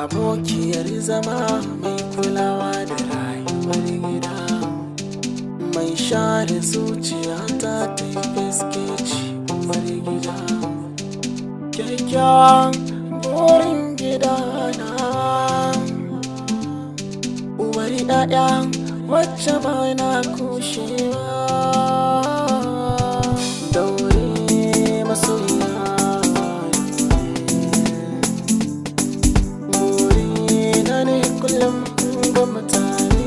abokiyar zama mai kulawa da rayuwar gida, mai share zuciya ta yi gaskeci uwar gida, kyakkyawan burin gida na uwar ɗaya wacce ba na kushewa. Daure masoyiya burina ne kullum ga mutane.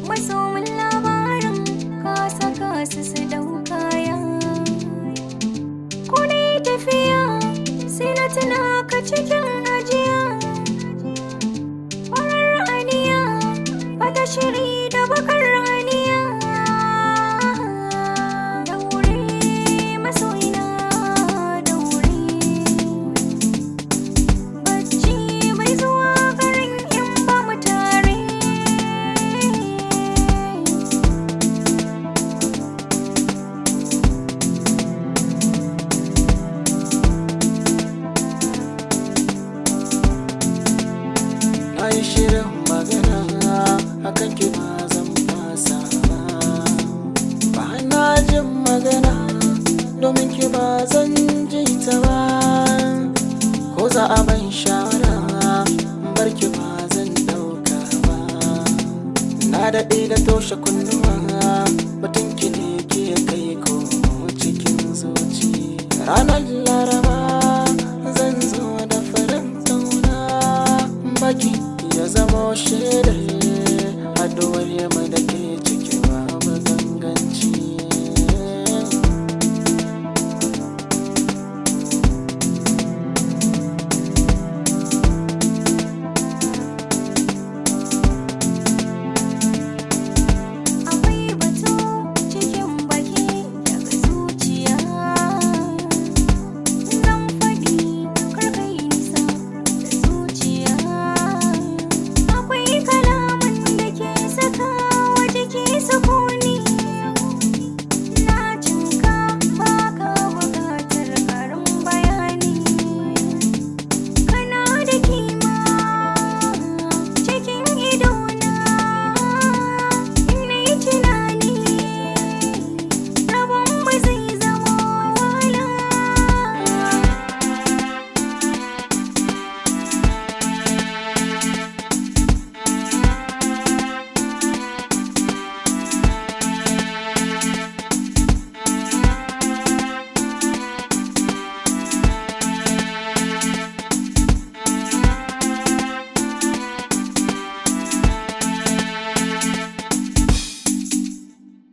Masomin labarin ka saka su daukaya, ko na yi tafiya sai na tuna ka cikin ajiya. Farar aniya bata shiri da bakar aniya. Daure masoyina daure, bacci bai zuwa garin in ba mu tare. Na yi shirin magana akan ki ba zan fasa ba na jin magana domin ki ba zan ji ta ba. Ko za a ban shawara bar ki ba zan dauka ba. Na daɗe da toshe kunnuwa batun ki ne ke kai ko cikin zuci. Ranar Laraba zan zo da farin tauna baki ya zama shaidar haduwar yamma da